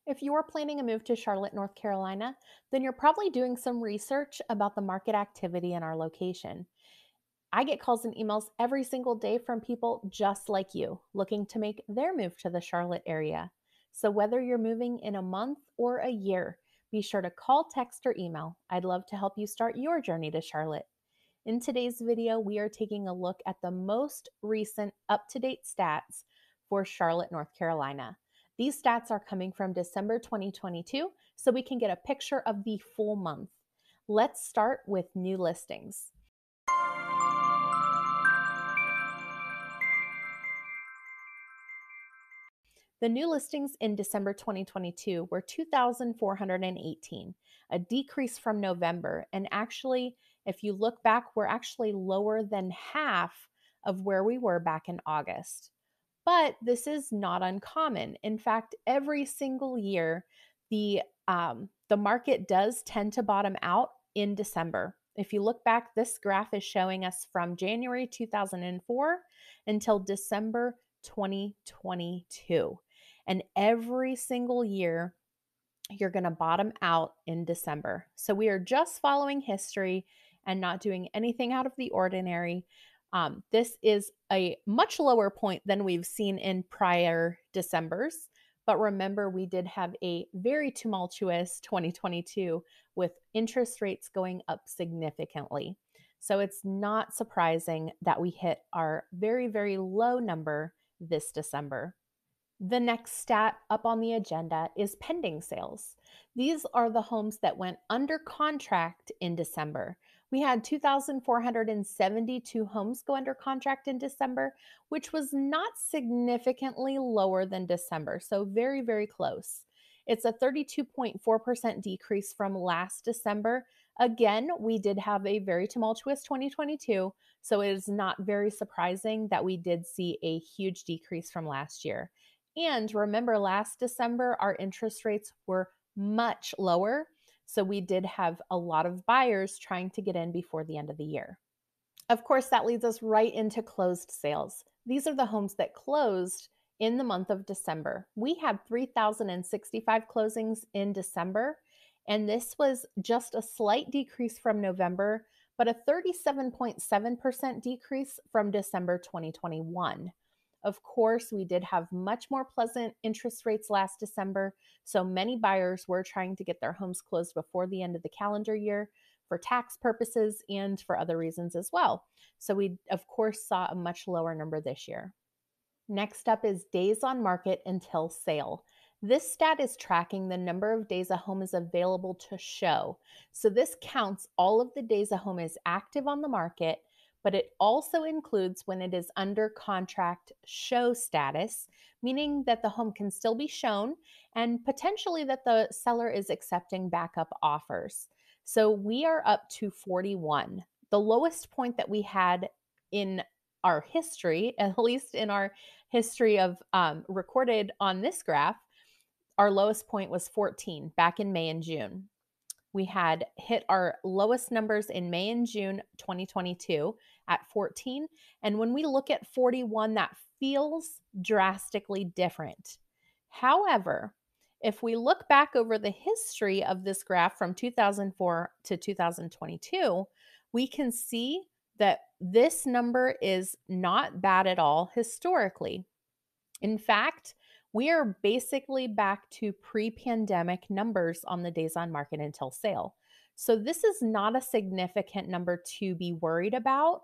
If you are planning a move to Charlotte, North Carolina, then you're probably doing some research about the market activity in our location. I get calls and emails every single day from people just like you looking to make their move to the Charlotte area. So, whether you're moving in a month or a year, be sure to call, text, or email. I'd love to help you start your journey to Charlotte. In today's video, we are taking a look at the most recent up-to-date stats for Charlotte, North Carolina. These stats are coming from December 2022, so we can get a picture of the full month. Let's start with new listings. The new listings in December 2022 were 2,418, a decrease from November. And actually, if you look back, we're actually lower than half of where we were back in August. But this is not uncommon. In fact, every single year, the market does tend to bottom out in December. If you look back, this graph is showing us from January 2004 until December 2022. And every single year, you're going to bottom out in December. So we are just following history and not doing anything out of the ordinary. This is a much lower point than we've seen in prior Decembers. But remember, we did have a very tumultuous 2022 with interest rates going up significantly. So it's not surprising that we hit our very, very low number this December. The next stat up on the agenda is pending sales. These are the homes that went under contract in December. We had 2,472 homes go under contract in December, which was not significantly lower than December, so very, very close. It's a 32.4% decrease from last December. Again, we did have a very tumultuous 2022, so it is not very surprising that we did see a huge decrease from last year. And remember, last December, our interest rates were much lower. So we did have a lot of buyers trying to get in before the end of the year. Of course, that leads us right into closed sales. These are the homes that closed in the month of December. We had 3,065 closings in December, and this was just a slight decrease from November, but a 37.7% decrease from December 2021. Of course, we did have much more pleasant interest rates last December, so many buyers were trying to get their homes closed before the end of the calendar year for tax purposes and for other reasons as well. So we, of course, saw a much lower number this year. Next up is days on market until sale. This stat is tracking the number of days a home is available to show. So this counts all of the days a home is active on the market, but it also includes when it is under contract show status, meaning that the home can still be shown and potentially that the seller is accepting backup offers. So we are up to 41. The lowest point that we had in our history, at least in our history of recorded on this graph, our lowest point was 14 back in May and June. We had hit our lowest numbers in May and June 2022 at 14. And when we look at 41, that feels drastically different. However, if we look back over the history of this graph from 2004 to 2022, we can see that this number is not bad at all historically. In fact, we are basically back to pre-pandemic numbers on the days on market until sale. So this is not a significant number to be worried about,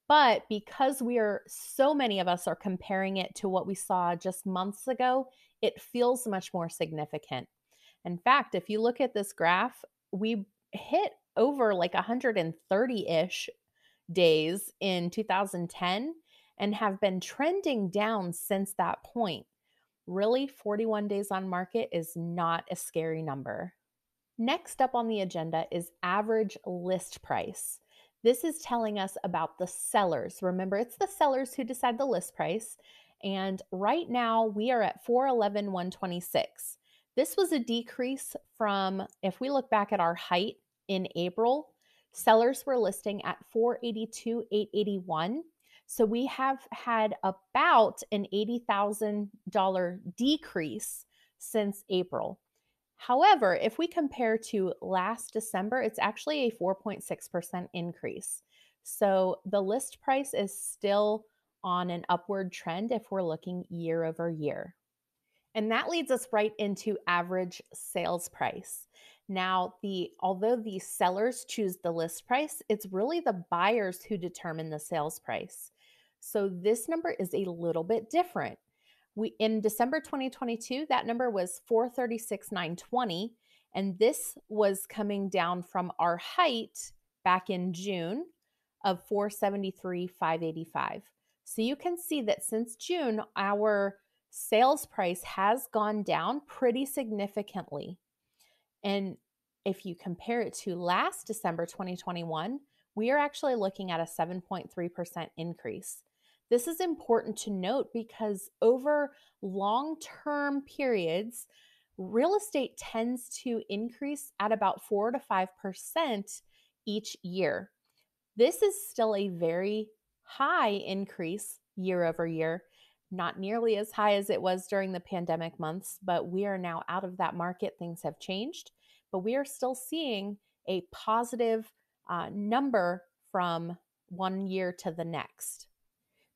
but because so many of us are comparing it to what we saw just months ago, it feels much more significant. In fact, if you look at this graph, we hit over like 130-ish days in 2010 and have been trending down since that point. Really, 41 days on market is not a scary number. Next up on the agenda is average list price. This is telling us about the sellers. Remember, it's the sellers who decide the list price. And right now we are at $411,126. This was a decrease from, if we look back at our height in April, sellers were listing at $482,881. So we have had about an $80,000 decrease since April. However, if we compare to last December, it's actually a 4.6% increase. So the list price is still on an upward trend if we're looking year over year. And that leads us right into average sales price. Now, although the sellers choose the list price, it's really the buyers who determine the sales price. So this number is a little bit different. In December 2022, that number was 436,920, and this was coming down from our height back in June of 473,585. So you can see that since June, our sales price has gone down pretty significantly. And if you compare it to last December 2021, we are actually looking at a 7.3% increase. This is important to note because over long-term periods, real estate tends to increase at about 4 to 5% each year. This is still a very high increase year over year, not nearly as high as it was during the pandemic months, but we are now out of that market. Things have changed, but we are still seeing a positive number from one year to the next.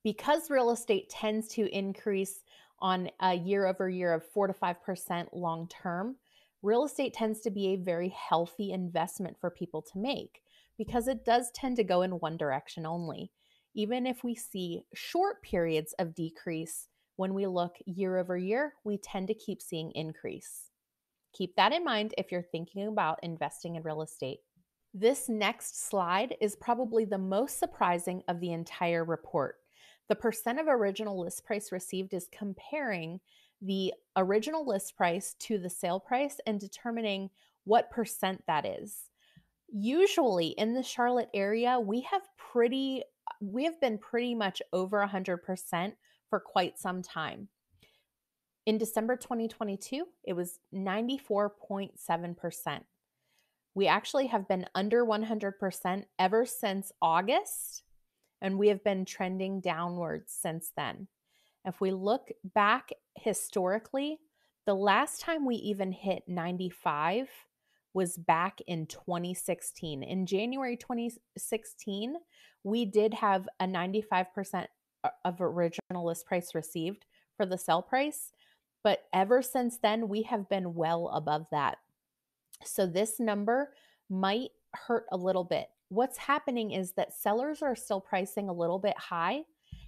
Because real estate tends to increase on a year over year of 4 to 5% long term, real estate tends to be a very healthy investment for people to make because it does tend to go in one direction only. Even if we see short periods of decrease, when we look year over year, we tend to keep seeing increase. Keep that in mind if you're thinking about investing in real estate. This next slide is probably the most surprising of the entire report. The percent of original list price received is comparing the original list price to the sale price and determining what percent that is. Usually in the Charlotte area, we have been pretty much over 100% for quite some time. In December 2022, it was 94.7%. We actually have been under 100% ever since August, and we have been trending downwards since then. If we look back historically, the last time we even hit 95 was back in 2016. In January 2016, we did have a 95% of original list price received for the sell price, but ever since then, we have been well above that. So this number might hurt a little bit. What's happening is that sellers are still pricing a little bit high,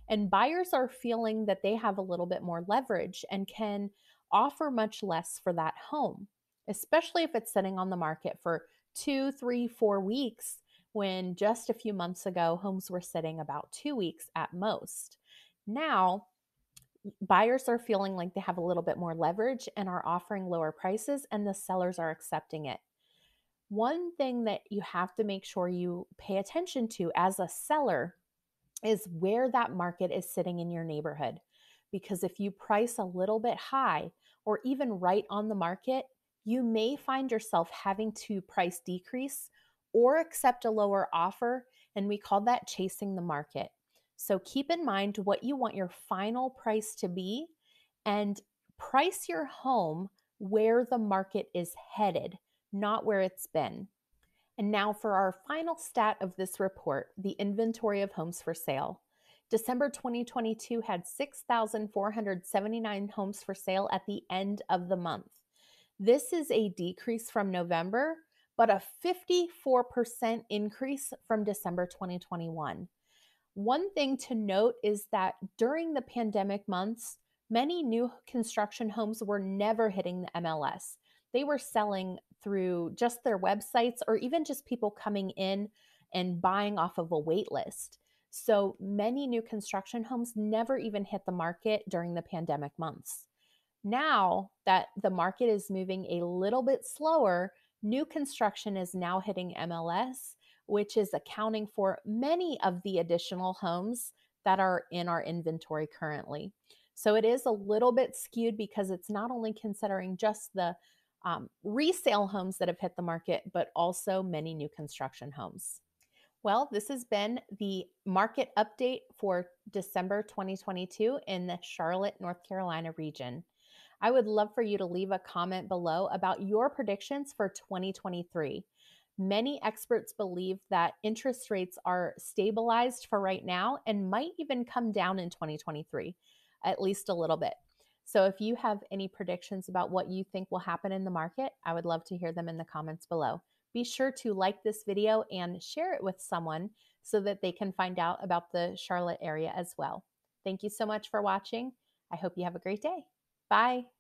and buyers are feeling that they have a little bit more leverage and can offer much less for that home, especially if it's sitting on the market for 2, 3, 4 weeks, when just a few months ago, homes were sitting about 2 weeks at most. Now, buyers are feeling like they have a little bit more leverage and are offering lower prices, and the sellers are accepting it. One thing that you have to make sure you pay attention to as a seller is where that market is sitting in your neighborhood. Because if you price a little bit high or even right on the market, you may find yourself having to price decrease or accept a lower offer, and we call that chasing the market. So keep in mind what you want your final price to be and price your home where the market is headed, not where it's been. And now for our final stat of this report, the inventory of homes for sale. December 2022 had 6,479 homes for sale at the end of the month. This is a decrease from November, but a 54% increase from December 2021. One thing to note is that during the pandemic months, many new construction homes were never hitting the MLS. They were selling through just their websites or even just people coming in and buying off of a wait list. So many new construction homes never even hit the market during the pandemic months. Now that the market is moving a little bit slower, new construction is now hitting MLS, which is accounting for many of the additional homes that are in our inventory currently. So it is a little bit skewed because it's not only considering just the resale homes that have hit the market, but also many new construction homes. Well, this has been the market update for December 2022 in the Charlotte, North Carolina region. I would love for you to leave a comment below about your predictions for 2023. Many experts believe that interest rates are stabilized for right now and might even come down in 2023, at least a little bit. So if you have any predictions about what you think will happen in the market, I would love to hear them in the comments below. Be sure to like this video and share it with someone so that they can find out about the Charlotte area as well. Thank you so much for watching. I hope you have a great day. Bye.